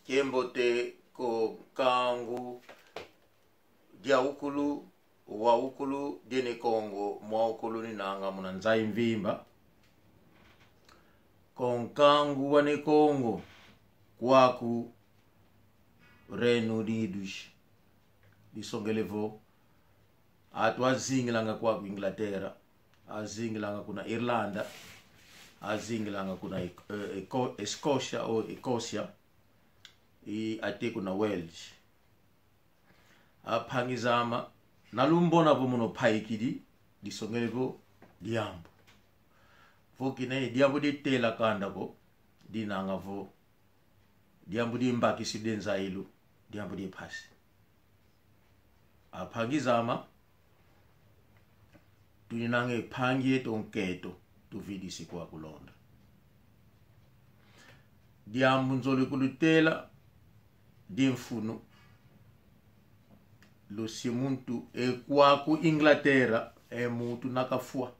Kiembote ko kangu dia ukulu wa ukulu dine Kongo mwa ukulu ni nanga munanzai mvimba konkangu wane Kongo kwaku Reino Unidos disongelevo atu azingilanga kwaku Inglaterra, azingilanga kuna Irlanda, azingilanga kuna Escócia ou Escócia e ate kuna Wales. Apangizama nalumbona vo muno paikidi disongelevo diambo vokine diambo di tela kanda ko dinanga vo diambo di mbaki sidenza ilu diambo di pasi apangizama tuninange pangie tonketo tu vidisi kwa kulonda diambo nzoli kulutela dimfunu lo simuntu kwaku Inglaterra mutu nakafua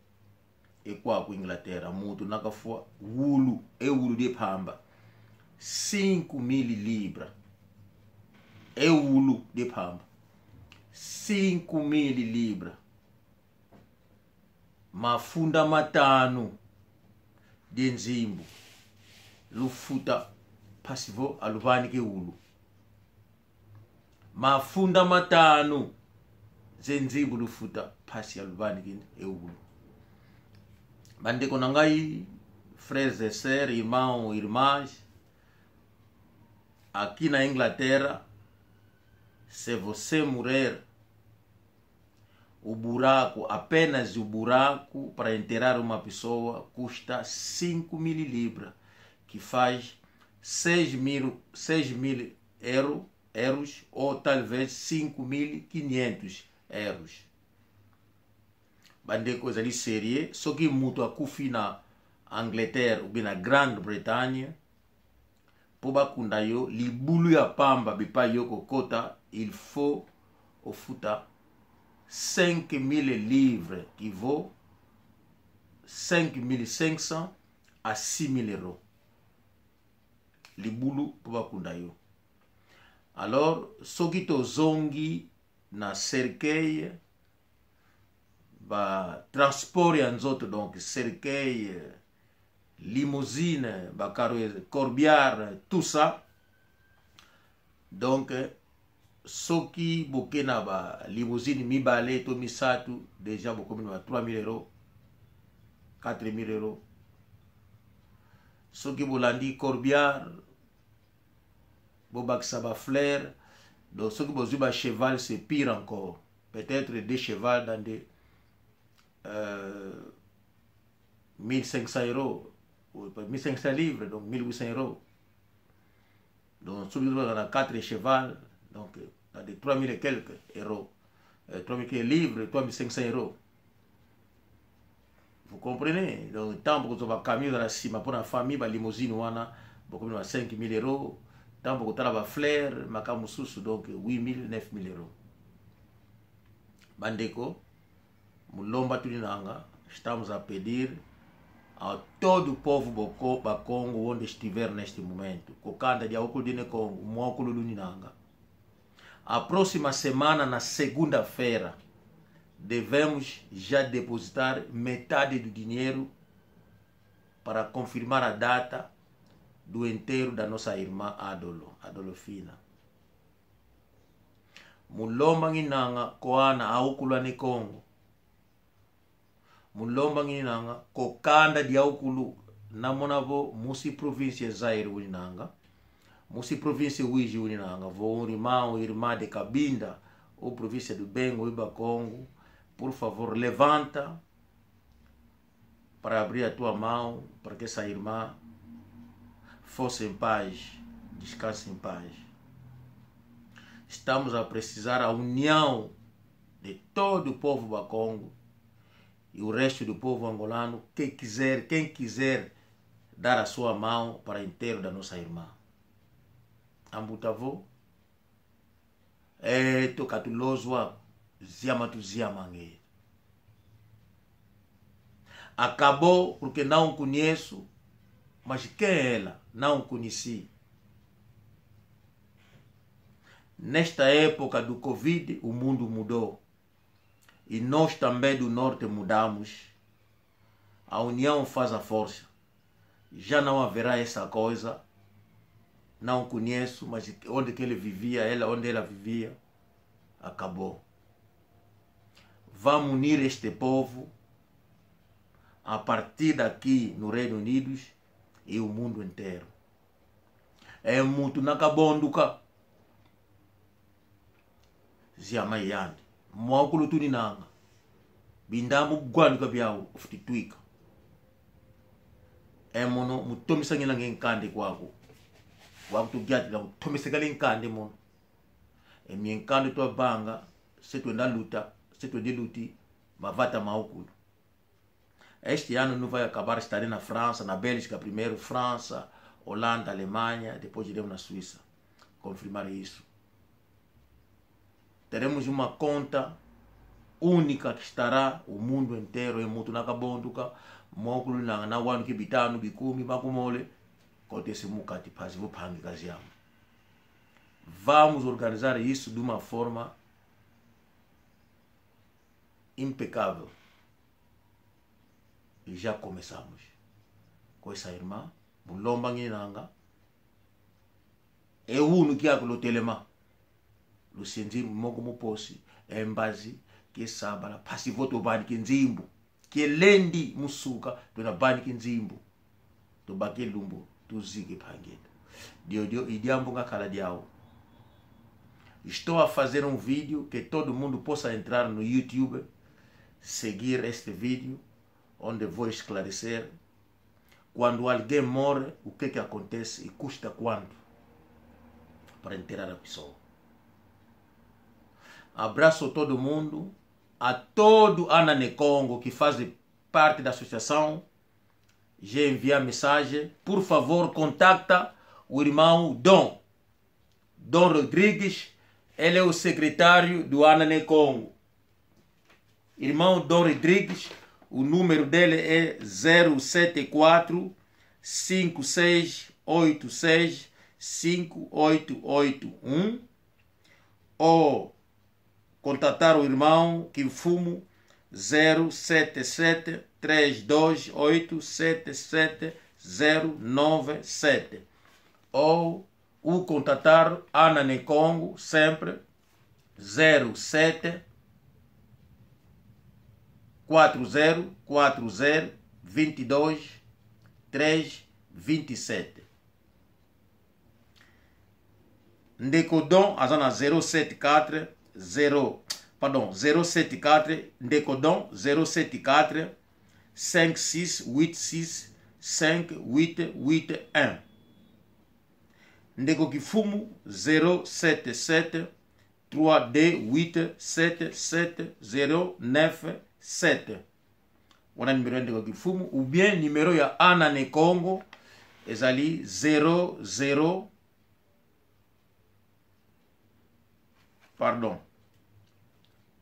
kwaku Inglaterra mutu nakafua wulu wulu de pamba 5.000 libras wulu de pamba 5.000 libras mafunda matano de nzimbu lufuta pasivo aluvani ke wulu mafunda matano zenzibu lufuta pasi alubani kindi eulu bande konangai frères et sœurs irmãos irmãs aqui na Inglaterra se você morrer o buraco, apenas o buraco para enterrar uma pessoa custa 5.000 libras, que faz 6.000 euros ou talvez 5.500 euros. Bande coisa ali série, só que muito a cufi na Angleterra ou na Grande-Bretanha, poba kunda yo libulu ya pamba bipa yo kokota, il faut o futa 5.000 livres qui vaut 5.500 à 6.000 euros. Libulu poba kunda yo. Alors, sokito zongi na cercueil ba transport anzoto donc cercueil, limousine, ba corbillard, tout ça. Donc, soki bokena ba limousine mibale to misatu déjà bokomi na 3.000 euros, 4.000 euros. Soki bolandi corbillard bobakisa ba fleur, donc ceux qui bozu ba cheval c'est pire encore, peut-être des chevaux dans des 1.500 euros, 1.500 livres, donc 1.800 euros. Donc ceux qui ont 4 chevaux, donc dans des 3.000 et quelques euros, 3.000 quelques livres, 3.500 euros. Vous comprenez? Donc tant que vous avez camion dans la cime pour la famille, la limousine wana beaucoup de 5.000 euros. Tant que tu as fleur, makamususu donc 8.000, 9.000 euros. Bandeko, mulomba tulinanga, estamos a pedir a todo o povo boko ba Congo onde estiver neste momento, kokanda dia okulu dine Congo, mwokulu luninanga. A próxima semana, na segunda-feira, devemos já depositar metade do dinheiro para confirmar a data do enterro da nossa irmã Adolfina. Mulomba nginanga koana aukulu ne Congo. Mulomba nginanga kokanda di aukulu namonavo musi província Zaire uninanga. Musi província Uiji uninanga. Vo irmã de Cabinda ou província do Bengo iba Congo. Por favor, levanta para abrir a tua mão para que essa irmã fosse em paz, descanse em paz. Estamos a precisar a união de todo o povo do Congo e o resto do povo angolano, quem quiser dar a sua mão para o enterro da nossa irmã. Ambutavo, tokatulozwa ziamatu ziamangue. Acabou porque não conheço, mas quem é ela? Não conheci. Nesta época do Covid, o mundo mudou. E nós também do Norte mudamos. A união faz a força. Já não haverá essa coisa. Não conheço, mas onde que ele vivia, onde ela vivia, acabou. Vamos unir este povo a partir daqui no Reino Unido e o mundo inteiro. É muito nakabonduka. Ziamayandi. Mwakulu tuninanga. Bindamu gwanuka biao ufutituika. Mono mutomisa ngina ngenkande kwako. Wakutu gyati la mutomisa ngale nkande mono. Mienkande to banga, setu enda luta, setu ende luti, bavata maukulu. Este ano não vai acabar estarei na França, na Bélgica primeiro, França, Holanda, Alemanha, depois iremos na Suíça. Confirmar isso. Teremos uma conta única que estará o mundo inteiro em muito nakabonduka, mokulu na wanu kibitano bikumi bakumole, kontese mukati pazi vupangi kazi yamo. Vamos organizar isso de uma forma impecável. E já começamos. Com essa irmã, Mulomba Nginanga, é o único que há no telema. Lucendi Mogomo Posi, Embazi, que sabala, passivoto bani kinzimbu, que lendi musuka, dona bani kinzimbu, do bakelumbo, do zige pangueto. Dio, idiambunga kala diao. Estou a fazer um vídeo que todo mundo possa entrar no YouTube, seguir este vídeo, onde vou esclarecer quando alguém morre, o que acontece e custa quanto para enterrar a pessoa. Abraço a todo mundo, a todo Anane Congo que faz parte da associação. Já enviei a mensagem, por favor, contacta o irmão Dom Rodrigues. Ele é o secretário do Anane Congo. Irmão Dom Rodrigues, o número dele é 074 5686 5881 ou contatar o irmão Kifumo 077 328 77097 ou o contatar Anane Congo sempre 07 4040 22 327. Ndecodon azana 074 Ndecodon 074 5686 5881. Ndeko Kifumo 077 3D8 77097. Wana numéro Ndeko Kifumo ou bien numéro ya Anane Congo ezali 00 pardon.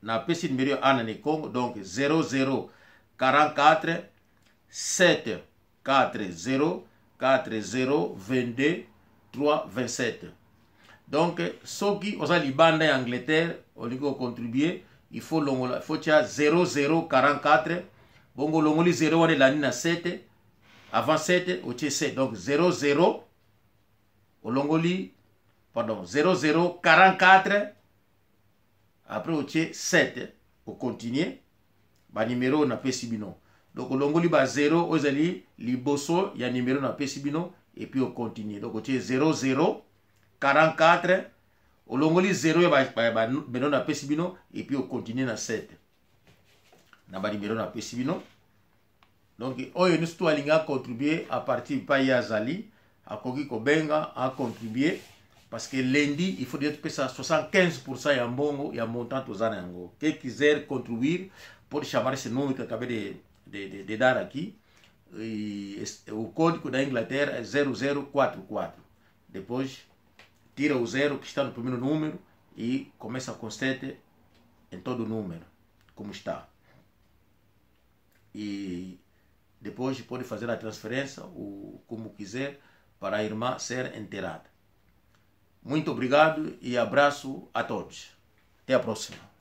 Na pesi numéro ya Anane Congo donc 00 44 740 40 22 327. Donc, ceux qui ont les bandes en Angleterre, on dit contribuer, il faut tia 0044, bongo longoli 0 on est la nina 7, avant 7, au 7, donc 00, au longoli, pardon, 0044, après au 7, au continuer, ba numéro na pesibino. Donc, au longoli ba 0, aux ali, liboso, il y a numéro na pesibino, et puis au continue. Donc, au 00, 44, au longoli 0, il y a numéro na pesibino, et puis au continue na 7. Na ba numéro na pesibino. Donc, oyo nous tout alinga contribuer à partir de Paya Zali, à Kogi Kobenga, à contribuer, parce que lundi, il faut dire que ça 75% ya mbongo, ya montant aux anango. Qui quiser contribuer, pour chamar ce nom que acabé de dar aqui, o código da Inglaterra é 0044. Depois, tira o 0 que está no primeiro número e começa com 7 em todo o número, como está. E depois pode fazer a transferência, como quiser, para a irmã ser enterrada. Muito obrigado e abraço a todos. Até a próxima.